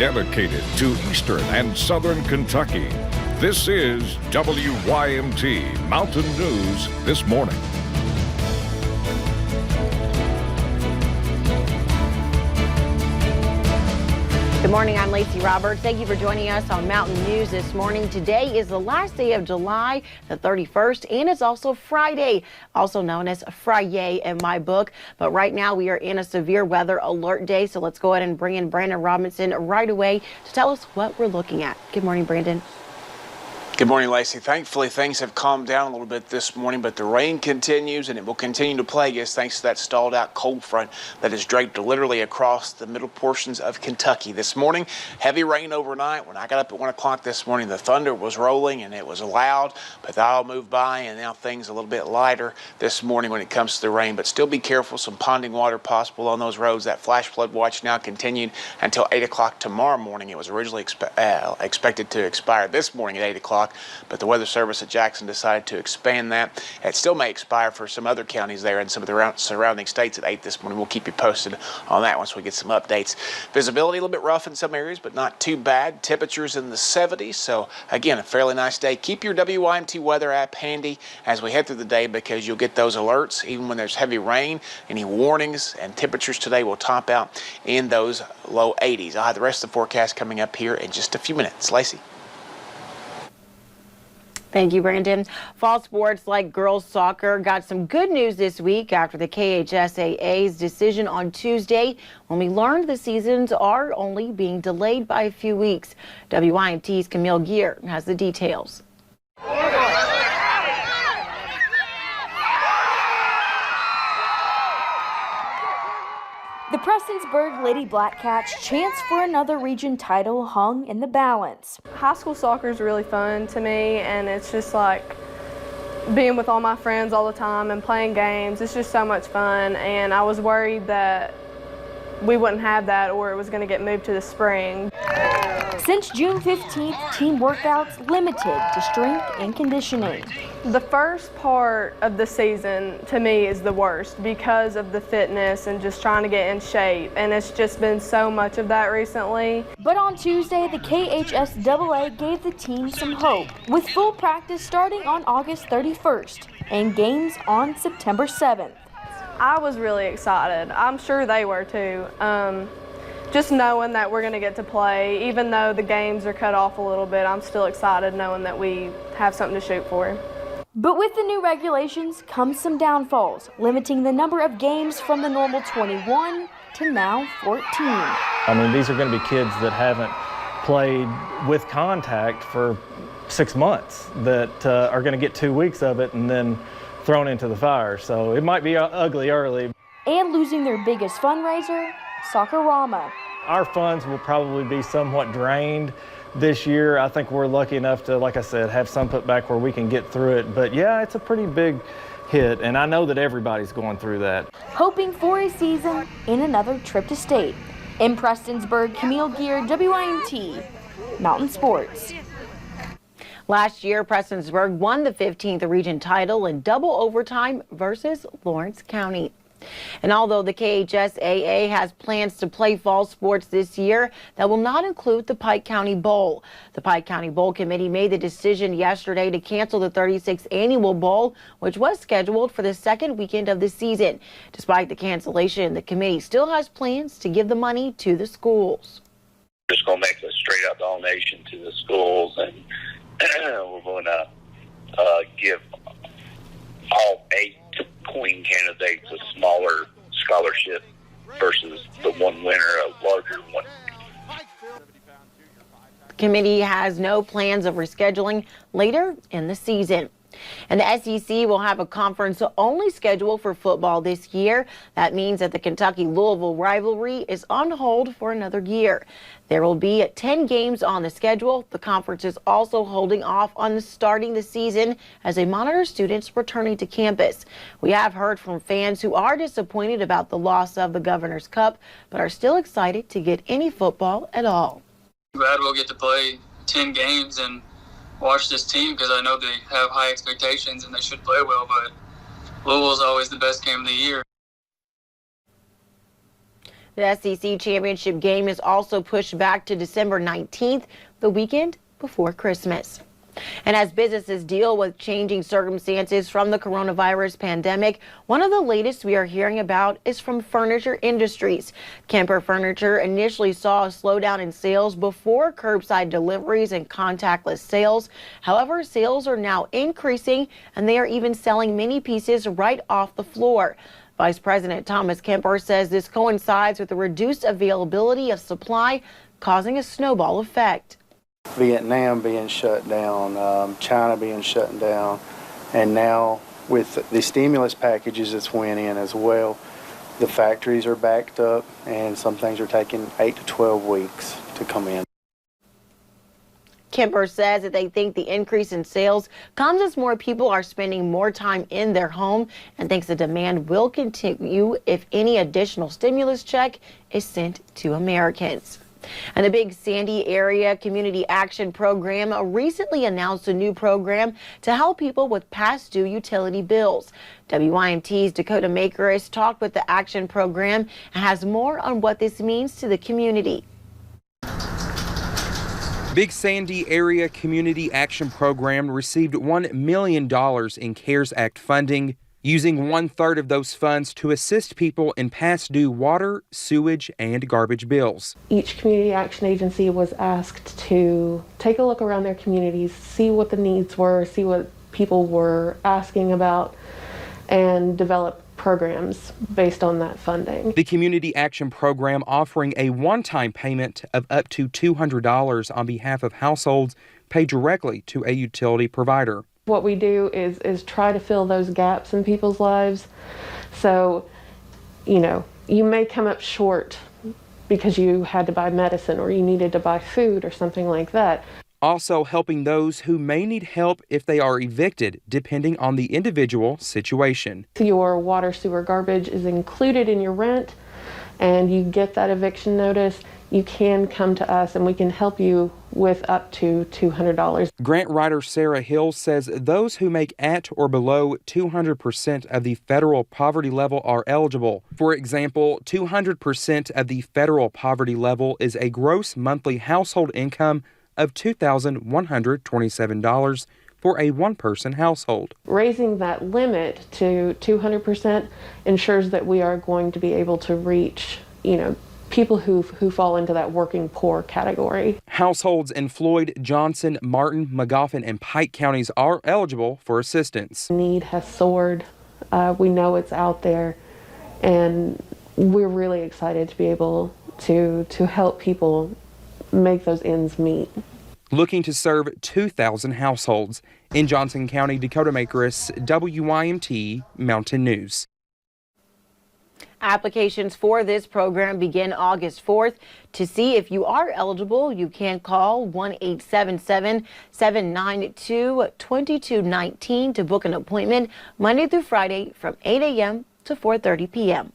dedicated to Eastern and Southern Kentucky. This is WYMT Mountain News This Morning. Good morning, I'm Lacey Roberts. Thank you for joining us on Mountain News this morning. Today is the last day of July, the 31st, and it's also Friday, also known as Friday in my book. But right now we are in a severe weather alert day, so let's go ahead and bring in Brandon Robinson right away to tell us what we're looking at. Good morning, Brandon. Good morning, Lacey. Thankfully, things have calmed down a little bit this morning, but the rain continues and it will continue to plague us thanks to that stalled out cold front that is draped literally across the middle portions of Kentucky. This morning, heavy rain overnight. When I got up at 1 o'clock this morning, the thunder was rolling and it was loud, but that all moved by, and now things a little bit lighter this morning when it comes to the rain. But still be careful, some ponding water possible on those roads. That flash flood watch now continued until 8 o'clock tomorrow morning. It was originally expected to expire this morning at 8 o'clock. But the Weather Service at Jackson decided to expand that. It still may expire for some other counties there and some of the surrounding states at 8 this morning. We'll keep you posted on that once we get some updates. Visibility a little bit rough in some areas, but not too bad. Temperatures in the 70s. So, again, a fairly nice day. Keep your WYMT weather app handy as we head through the day because you'll get those alerts even when there's heavy rain. Any warnings and temperatures today will top out in those low 80s. I'll have the rest of the forecast coming up here in just a few minutes. Lacey. Thank you, Brandon. Fall sports like girls soccer got some good news this week after the KHSAA's decision on Tuesday when we learned the seasons are only being delayed by a few weeks. WYMT's Camille Gear has the details. The Prestonsburg Lady Blackcats' chance for another region title hung in the balance. High school soccer is really fun to me, and it's just like being with all my friends all the time and playing games. It's just so much fun, and I was worried that we wouldn't have that or it was going to get moved to the spring. Since June 15th, team workouts limited to strength and conditioning. The first part of the season to me is the worst because of the fitness and just trying to get in shape, and it's just been so much of that recently. But on Tuesday, the KHSAA gave the team some hope, with full practice starting on August 31st and games on September 7th. I was really excited. I'm sure they were too. Just knowing that we're going to get to play, even though the games are cut off a little bit, I'm still excited knowing that we have something to shoot for. But with the new regulations comes some downfalls, limiting the number of games from the normal 21 to now 14. I mean, these are going to be kids that haven't played with contact for 6 months that are going to get 2 weeks of it and then thrown into the fire. So it might be ugly early. And losing their biggest fundraiser, Soccerama. Our funds will probably be somewhat drained this year. I think we're lucky enough to, like I said, have some put back where we can get through it. But yeah, it's a pretty big hit, and I know that everybody's going through that. Hoping for a season and another trip to state. In Prestonsburg, Camille Gear, WYMT, Mountain Sports. Last year, Prestonsburg won the 15th region title in double overtime versus Lawrence County. And although the KHSAA has plans to play fall sports this year, that will not include the Pike County Bowl. The Pike County Bowl Committee made the decision yesterday to cancel the 36th annual bowl, which was scheduled for the second weekend of the season. Despite the cancellation, the committee still has plans to give the money to the schools. We're just going to make a straight up donation to the schools, and we're going to give all 8 Queen candidates a smaller scholarship versus the one winner, a larger one. The committee has no plans of rescheduling later in the season. And the SEC will have a conference-only schedule for football this year. That means that the Kentucky-Louisville rivalry is on hold for another year. There will be 10 games on the schedule. The conference is also holding off on starting the season as they monitor students returning to campus. We have heard from fans who are disappointed about the loss of the Governor's Cup, but are still excited to get any football at all. Glad we'll get to play 10 games and watch this team because I know they have high expectations and they should play well, but Louisville's always the best game of the year. The SEC championship game is also pushed back to December 19th, the weekend before Christmas. And as businesses deal with changing circumstances from the coronavirus pandemic, one of the latest we are hearing about is from Furniture Industries. Kemper Furniture initially saw a slowdown in sales before curbside deliveries and contactless sales. However, sales are now increasing, and they are even selling many pieces right off the floor. Vice President Thomas Kemper says this coincides with the reduced availability of supply, causing a snowball effect. Vietnam being shut down, China being shut down, and now with the stimulus packages that's went in as well, the factories are backed up and some things are taking 8 to 12 weeks to come in. Kemper says that they think the increase in sales comes as more people are spending more time in their home and thinks the demand will continue if any additional stimulus check is sent to Americans. And the Big Sandy Area Community Action Program recently announced a new program to help people with past due utility bills. WYMT's Dakota Makers talked with the Action Program and has more on what this means to the community. Big Sandy Area Community Action Program received $1 million in CARES Act funding, using 1/3 of those funds to assist people in past due water, sewage, and garbage bills. Each community action agency was asked to take a look around their communities, see what the needs were, see what people were asking about, and develop programs based on that funding. The Community Action Program offering a one-time payment of up to $200 on behalf of households paid directly to a utility provider. What we do is try to fill those gaps in people's lives. So, you may come up short because you had to buy medicine or you needed to buy food or something like that. Also helping those who may need help if they are evicted, depending on the individual situation. Your water, sewer, garbage is included in your rent, and you get that eviction notice. You can come to us and we can help you with up to $200. Grant writer Sarah Hill says those who make at or below 200% of the federal poverty level are eligible. For example, 200% of the federal poverty level is a gross monthly household income of $2,127 for a one-person household. Raising that limit to 200% ensures that we are going to be able to reach, people who fall into that working poor category. Households in Floyd, Johnson, Martin, Magoffin, and Pike counties are eligible for assistance. Need has soared. We know it's out there, and we're really excited to be able to help people make those ends meet. Looking to serve 2,000 households. In Johnson County, Dakota Makers, WYMT Mountain News. Applications for this program begin August 4th. To see if you are eligible, you can call 1-877-792-2219 to book an appointment Monday through Friday from 8 a.m. to 4:30 p.m.